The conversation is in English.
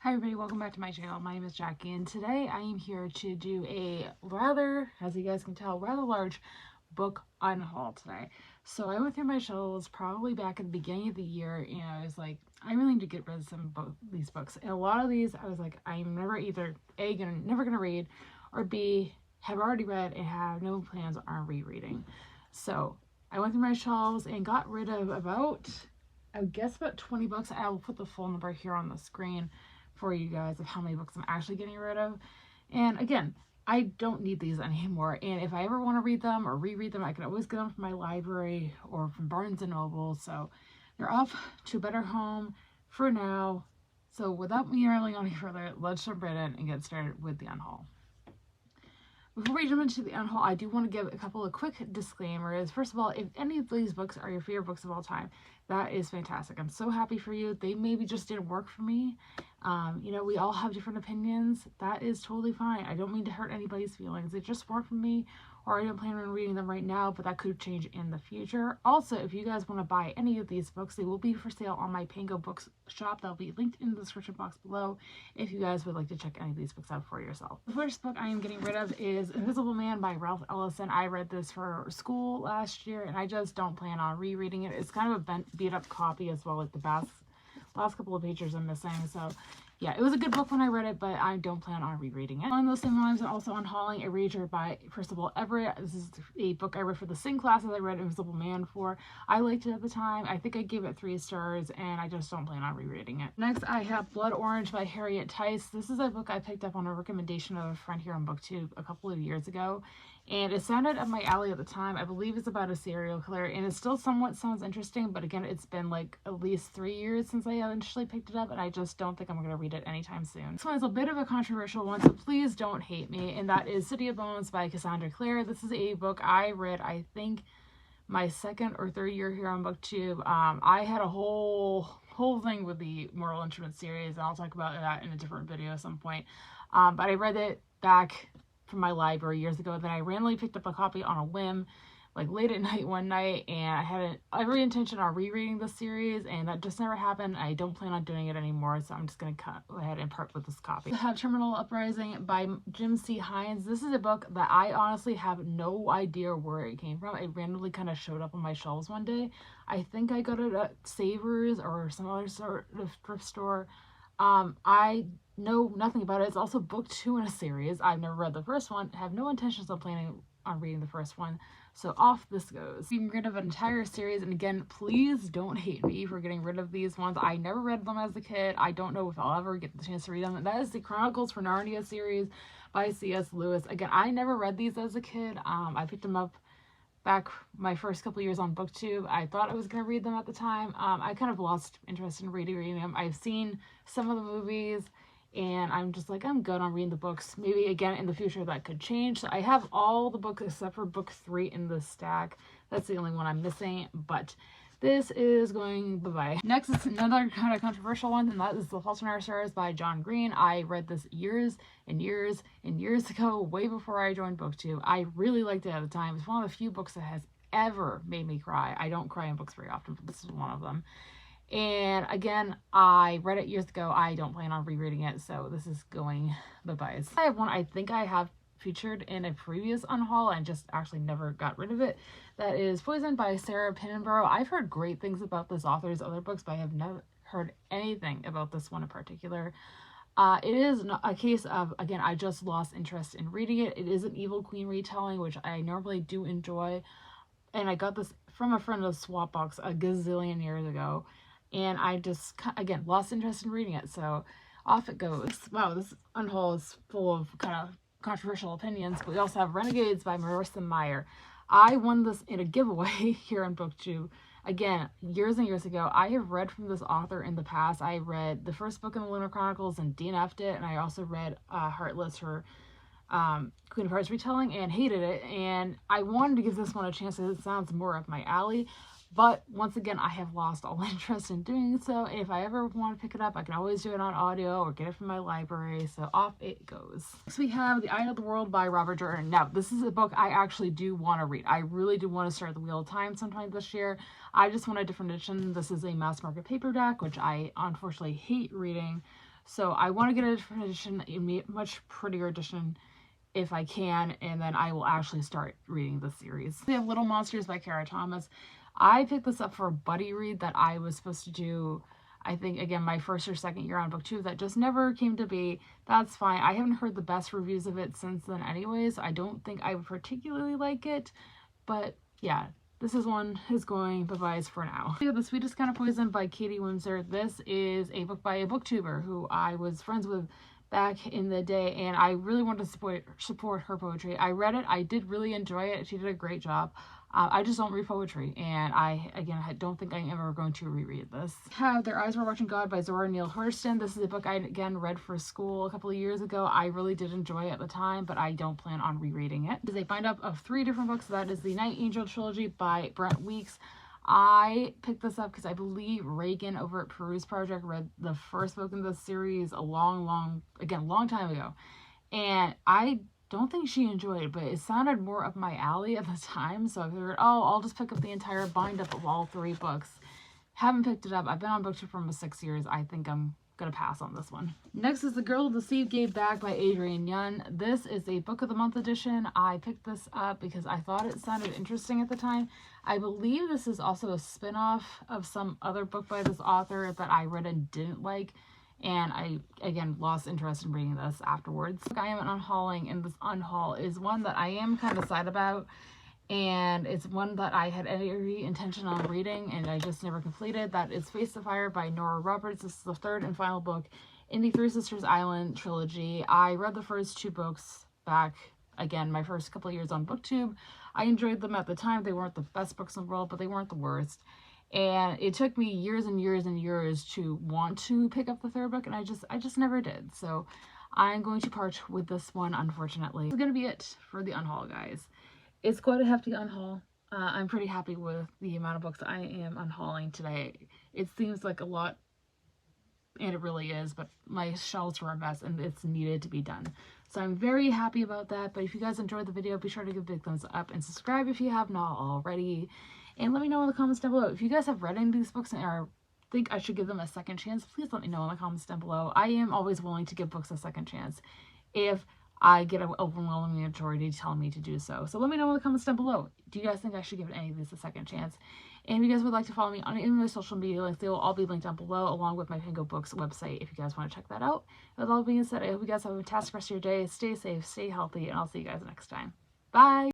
Hi everybody, welcome back to my channel. My name is Jackie and today I am here to do a rather, as you guys can tell, rather large book unhaul today. So I went through my shelves probably back at the beginning of the year and I was like, I really need to get rid of some of these books. And a lot of these I was like, I'm never either never gonna read, or B, have already read and have no plans on rereading. So I went through my shelves and got rid of about, I guess about 20 books. I will put the full number here on the screen for you guys of how many books I'm actually getting rid of. And again, I don't need these anymore. And if I ever want to read them or reread them, I can always get them from my library or from Barnes & Noble. So they're off to a better home for now. So without me rambling on any further, let's jump right in and get started with the unhaul. Before we jump into the unhaul, I do want to give a couple of quick disclaimers. First of all, if any of these books are your favorite books of all time, that is fantastic. I'm so happy for you. They maybe just didn't work for me. You know, we all have different opinions. That is totally fine. I don't mean to hurt anybody's feelings. They just weren't for me, or I don't plan on reading them right now, but that could change in the future. Also, if you guys want to buy any of these books, they will be for sale on my Pango Books shop. That'll be linked in the description box below if you guys would like to check any of these books out for yourself. The first book I am getting rid of is Invisible Man by Ralph Ellison. I read this for school last year, and I just don't plan on rereading it. It's kind of a beat up copy as well, like the last couple of pages are missing. So yeah, it was a good book when I read it, but I don't plan on rereading it. Along those same lines, I'm also unhauling Erasure by Percival Everett. This is a book I read for the same classes I read Invisible Man for. I liked it at the time. I think I gave it 3 stars, and I just don't plan on rereading it. Next, I have Blood Orange by Harriet Tice. This is a book I picked up on a recommendation of a friend here on BookTube a couple of years ago, and it sounded up my alley at the time. I believe it's about a serial killer, and it still somewhat sounds interesting, but again, it's been like at least 3 years since I initially picked it up, and I just don't think I'm going to read it anytime soon. This one is a bit of a controversial one, so please don't hate me, and that is City of Bones by Cassandra Clare. This is a book I read, I think, my 2nd or 3rd year here on BookTube. I had a whole thing with the Mortal Instruments series, and I'll talk about that in a different video at some point. But I read it back from my library years ago. Then I randomly picked up a copy on a whim, like late at night one night, and I had every intention on rereading the series, and that just never happened. I don't plan on doing it anymore, so I'm just going to go ahead and part with this copy. I have Terminal Uprising by Jim C. Hines. This is a book that I honestly have no idea where it came from. It randomly kind of showed up on my shelves one day. I think I got it at Savers or some other sort of thrift store. I know nothing about it. It's also book 2 in a series. I've never read the first one. I have no intentions of planning on reading the first one. So off this goes. Getting rid of an entire series, and again, please don't hate me for getting rid of these ones. I never read them as a kid. I don't know if I'll ever get the chance to read them. And that is the Chronicles for Narnia series by C.S. Lewis. Again, I never read these as a kid. I picked them up back my first couple years on BookTube. I thought I was going to read them at the time. I kind of lost interest in reading them. I've seen some of the movies, and I'm just like, I'm good on reading the books. Maybe again in the future that could change. So I have all the books except for book 3 in the stack. That's the only one I'm missing, but this is going bye-bye. Next is another kind of controversial one, and that is The Fault in Our Stars by John Green. I read this years and years and years ago, way before I joined BookTube. I really liked it at the time. It's one of the few books that has ever made me cry. I don't cry in books very often, but this is one of them. And again, I read it years ago. I don't plan on rereading it, so this is going bye-bye. I have one I think I have featured in a previous unhaul and just actually never got rid of it. That is Poison by Sarah Pinenborough. I've heard great things about this author's other books, but I have never heard anything about this one in particular. It is a case of, again, I just lost interest in reading it. It is an Evil Queen retelling, which I normally do enjoy, and I got this from a friend of Swapbox a gazillion years ago, and I just, again, lost interest in reading it, so off it goes. Wow, this unhaul is full of kind of controversial opinions, but we also have Renegades by Marissa Meyer. I won this in a giveaway here on BookTube. Again, years and years ago. I have read from this author in the past. I read the first book in the Lunar Chronicles and DNF'd it, and I also read Heartless, her Queen of Hearts retelling, and hated it, and I wanted to give this one a chance because it sounds more up my alley. But once again, I have lost all interest in doing so. If I ever want to pick it up, I can always do it on audio or get it from my library. So off it goes. Next we have The Eye of the World by Robert Jordan. Now, this is a book I actually do want to read. I really do want to start The Wheel of Time sometime this year. I just want a different edition. This is a mass market paperback, which I unfortunately hate reading. So I want to get a different edition, a much prettier edition if I can, and then I will actually start reading the series. We have Little Monsters by Kara Thomas. I picked this up for a buddy read that I was supposed to do, I think, again, my first or second year on booktube. That just never came to be. That's fine. I haven't heard the best reviews of it since then anyways. I don't think I would particularly like it, but yeah, this is one is going bye-byes for now. We have The Sweetest Kind of Poison by Katie Windsor. This is a book by a booktuber who I was friends with back in the day, and I really wanted to support her poetry. I read it. I did really enjoy it. She did a great job. I just don't read poetry, and I don't think I'm ever going to reread this. Have Their Eyes Were Watching God by Zora Neale Hurston. This is a book I, again, read for school a couple of years ago. I really did enjoy it at the time, but I don't plan on rereading it. It is a bind-up of 3 different books. That is the Night Angel trilogy by Brent Weeks. I picked this up because I believe Reagan over at Peruse Project read the first book in this series a long time ago. And I don't think she enjoyed it, but it sounded more up my alley at the time. So I figured, oh, I'll just pick up the entire bind-up of all 3 books. Haven't picked it up. I've been on booktube for almost 6 years. I think I'm gonna pass on this one. Next is The Girl the Sea Gave Back by Adrienne Yun. This is a book of the month edition. I picked this up because I thought it sounded interesting at the time. I believe this is also a spin-off of some other book by this author that I read and didn't like, and I again lost interest in reading this afterwards. I am unhauling, and this unhaul is one that I am kind of sad about, and it's one that I had every intention on reading and I just never completed. That is Face the Fire by Nora Roberts. This is the 3rd and final book in the Three Sisters Island trilogy. I read the first 2 books back, again, my first couple of years on booktube. I enjoyed them at the time. They weren't the best books in the world, but they weren't the worst. And it took me years and years and years to want to pick up the 3rd book, and I just never did. So I'm going to part with this one, unfortunately. This is going to be it for the unhaul, guys. It's quite a hefty unhaul. I'm pretty happy with the amount of books I am unhauling today. It seems like a lot, and it really is, but my shelves were a mess and it's needed to be done. So I'm very happy about that. But if you guys enjoyed the video, be sure to give a big thumbs up and subscribe if you have not already. And let me know in the comments down below. If you guys have read any of these books and think I should give them a second chance, please let me know in the comments down below. I am always willing to give books a second chance if I get an overwhelming majority telling me to do so. So let me know in the comments down below. Do you guys think I should give any of these a second chance? And if you guys would like to follow me on any of my social media links, they will all be linked down below, along with my Pingo Books website if you guys want to check that out. With all being said, I hope you guys have a fantastic rest of your day. Stay safe, stay healthy, and I'll see you guys next time. Bye!